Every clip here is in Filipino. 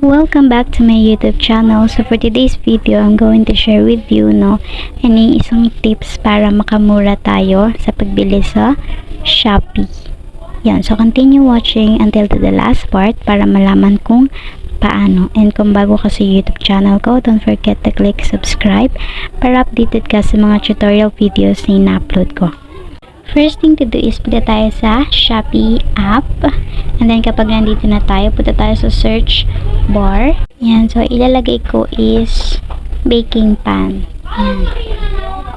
Welcome back to my YouTube channel. So for today's video, I'm going to share with you isang tips para makamura tayo sa pagbili sa Shopee. Yan, so continue watching until to the last part para malaman kung paano. And kung bago ka sa YouTube channel ko, don't forget to click subscribe para updated ka sa mga tutorial videos na ina-upload ko. First thing to do is punta tayo sa Shopee app. And then kapag nandito na tayo, punta tayo sa search bar. Yan. So ilalagay ko is baking pan. Yan.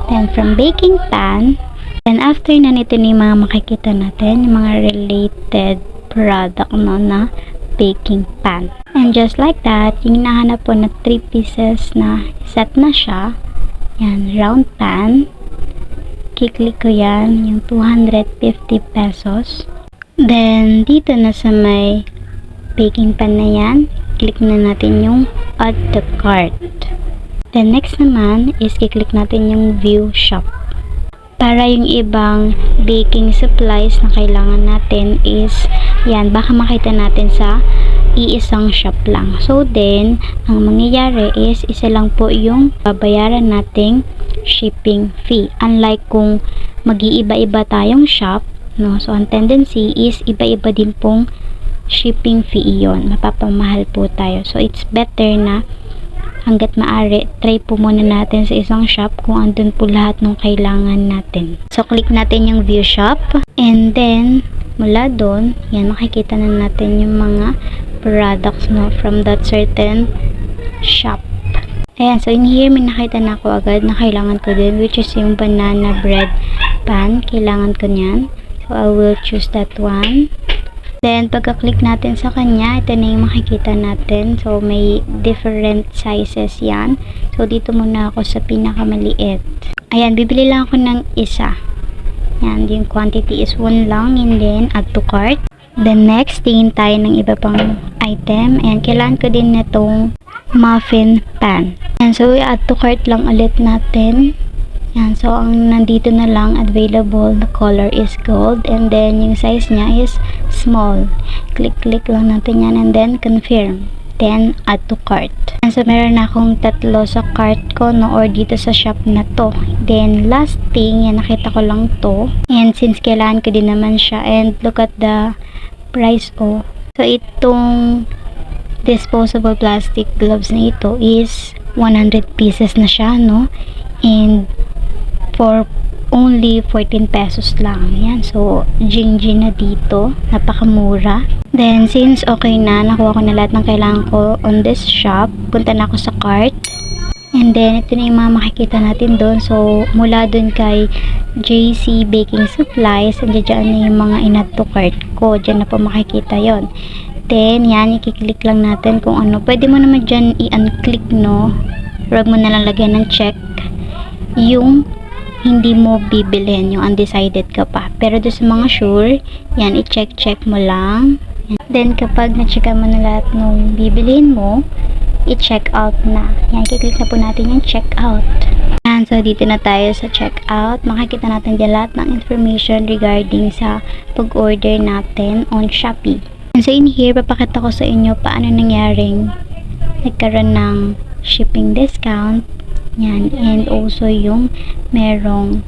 Then from baking pan, then after na nito na yung mga makikita natin, yung mga related product na baking pan. And just like that, yung nahanap po na 3 pieces na set na siya. Yan. Round pan. Kiklik ko yan, yung 250 pesos. Then, dito na sa may baking pan na yan, click na natin yung add to cart. Then, next naman is kiklik natin yung view shop. Para yung ibang baking supplies na kailangan natin is, yan, baka makita natin sa iisang shop lang. So, then, ang mangyayari is, isa lang po yung babayaran nating shipping fee. Unlike kung mag-iiba-iba tayong shop, no? So, ang tendency is, iba-iba din pong shipping fee iyon. Mapapamahal po tayo. So, it's better na hanggat maaari, try po muna natin sa isang shop kung andun po lahat ng kailangan natin. So, click natin yung view shop. And then, mula doon, yan, makikita na natin yung mga products, no, from that certain shop. Ayan, so in here, may nakita na ako agad na kailangan ko din, which is yung banana bread pan. Kailangan ko niyan. So, I will choose that one. Then, pagka-click natin sa kanya, ito na yung makikita natin. So, may different sizes yan. So, dito muna ako sa pinakamaliit. Ayan, bibili lang ako ng isa. Yan, yung quantity is 1 lang, and then add to cart. Then, next, tingin tayo ng iba pang item. And kailangan ko din netong muffin pan. And so, add to cart lang ulit natin. Yan, so, ang nandito na lang available, the color is gold. And then, yung size niya is small. Click lang natin yan and then confirm. Then, add to cart. And so, meron na akong 3 sa cart ko, no, or dito sa shop na to. Then, last thing, yan, nakita ko lang to. And since kailangan ko din naman siya, and look at the price, oh. So, itong disposable plastic gloves na ito is 100 pieces na siya, no? And for only 14 pesos lang. Yan. So, jing-jing na dito. Napakamura. Then, since okay na, nakuha ko na lahat ng kailangan ko on this shop, punta na ako sa cart. And then, ito na yung mga makikita natin doon. So, mula doon kay JC Baking Supplies, and dyan na yung mga in-add to cart ko. Dyan na po makikita yon. Then, yan, i-click lang natin kung ano. Pwede mo naman dyan i-unclick, no? Huwag mo na lang lagyan ng check yung hindi mo bibilhin, yung undecided ka pa. Pero doon sa mga sure, yan, i-check mo lang. Then, kapag na-checka mo na lahat ng bibilhin mo, i-check out na. Yan, i-click na po natin yung check out. Yan, so dito na tayo sa check out. Makikita natin dyan lahat ng information regarding sa pag-order natin on Shopee. And so, in here, papakita ko sa inyo paano nangyaring nagkaroon ng shipping discount. Yan. And also yung merong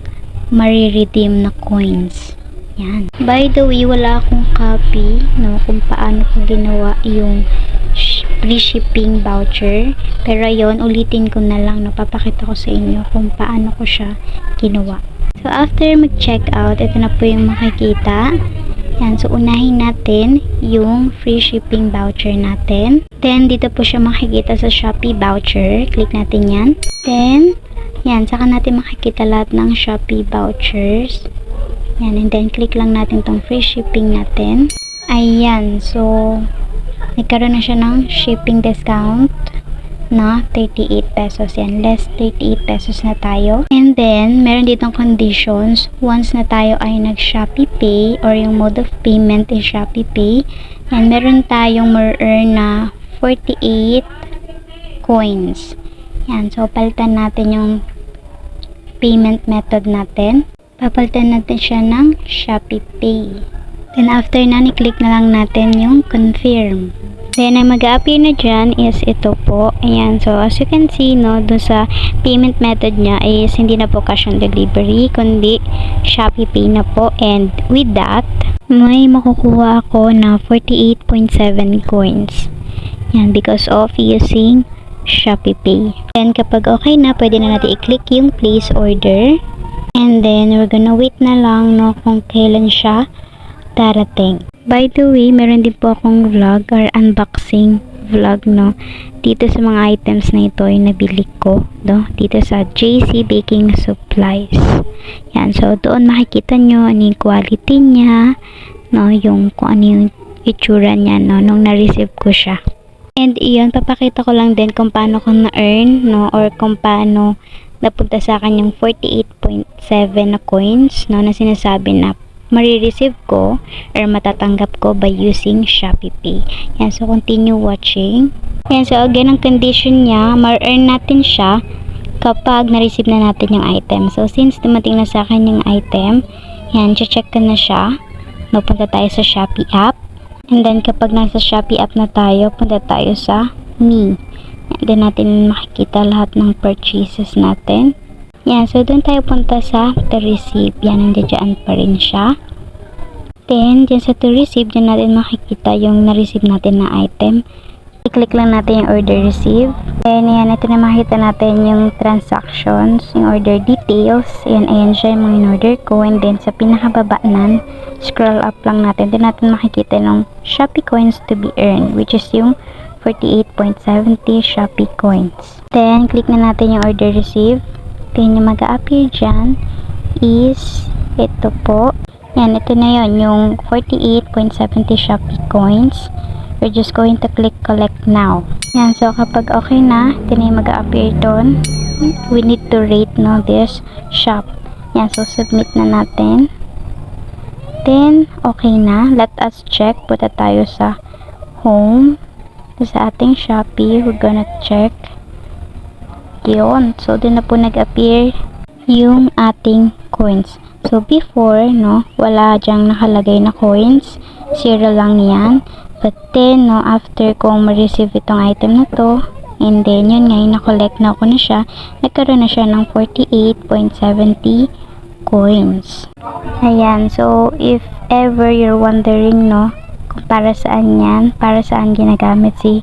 mariredeem na coins. Yan. By the way, wala akong copy, no, kung paano ko ginawa yung free shipping voucher. Pero yon, ulitin ko na lang, no, papakita ko sa inyo kung paano ko siya ginawa. So, after mag-check out, ito na po yung makikita. Yan, so unahin natin yung free shipping voucher natin. Then, dito po siya makikita sa Shopee voucher. Click natin yan. Then, yan, saka natin makikita lahat ng Shopee vouchers. Yan, and then click lang natin tong free shipping natin. Ayan, so, nagkaroon na siya ng shipping discount na 38 pesos. Yan, less 38 pesos na tayo. And then, meron ditong conditions. Once na tayo ay nag-Shopee Pay or yung mode of payment is Shopee Pay, and meron tayong ma-earn na 48 coins. Yan, so palitan natin yung payment method natin. Papalitan natin siya ng Shopee Pay. Then after na, ni-click na lang natin yung confirm. Then, ang mag-a-appear na dyan is ito po. Ayan. So, as you can see, no, dun sa payment method niya is hindi na po cash on delivery, kundi Shopee Pay na po. And with that, may makukuha ako na 48.7 coins. Yan, because of using Shopee Pay. Then, kapag okay na, pwede na natin i-click yung place order. And then, we're gonna wait na lang, no, kung kailan siya darating. By the way, meron din po akong vlog or unboxing vlog, no, dito sa mga items na ito ay nabili ko, no, dito sa JC Baking Supplies. Yan, so doon makikita nyo ano yung quality niya, no, yung kung ano yung itsura niya, no, nung na-receive ko siya. And iyon, papakita ko lang din kung paano ko na-earn, no, or kung paano napunta sa akin yung 48.7 na coins, no, na sinasabi na marireceive ko or matatanggap ko by using Shopee Pay. Yan, so continue watching. Yan, so again, ang condition niya, ma-earn natin siya kapag na-receive na natin yung item. So since dumating na sa akin yung item, yan, check ko na siya. No, punta tayo sa Shopee app. And then kapag nasa Shopee app na tayo, punta tayo sa Me. Yan, then natin makikita lahat ng purchases natin. Yan, so doon tayo punta sa to receive. Yan, nandiyan pa rin siya. Then, dyan sa to receive, dyan natin makikita yung na-receive natin na item. I-click lang natin yung order receive. Then, yan, ito na makikita natin yung transactions, yung order details. Ayan siya yung mga in-order ko. And then, sa pinakababa nan, scroll up lang natin. Then, natin makikita ng Shopee coins to be earned, which is yung 48.70 Shopee coins. Then, click na natin yung order receive. Then, yung mag-a-appear dyan is ito po. Yan, ito na yon yung 48.70 Shopee coins. We're just going to click collect now. Yan, so kapag okay na, ito na yung mag-a-appear doon. We need to rate, no, this shop. Yan, so submit na natin. Then, okay na. Let us check. Punta tayo sa home. Sa ating Shopee, we're gonna check. Yun. So, doon na po nag-appear yung ating coins. So, before, no, wala dyang nakalagay na coins. 0 lang yan. But then, no, after kong ma-receive itong item na to, and then, yun nga, na-collect na ako na siya, nagkaroon na siya ng 48.70 coins. Ayan. So, if ever you're wondering, no, kung para saan yan, para saan ginagamit si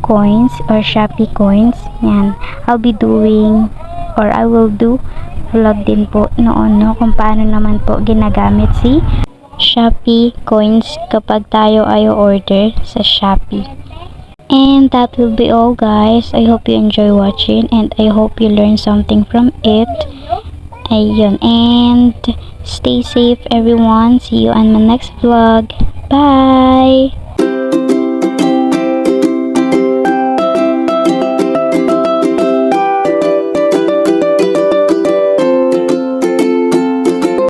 coins or Shopee coins, yan, I'll be doing or I will do vlog din po noon, no, kung paano naman po ginagamit si Shopee coins kapag tayo ay order sa Shopee. And that will be all, guys. I hope you enjoy watching and I hope you learn something from it. Ayun, and stay safe everyone. See you on my next vlog. Bye!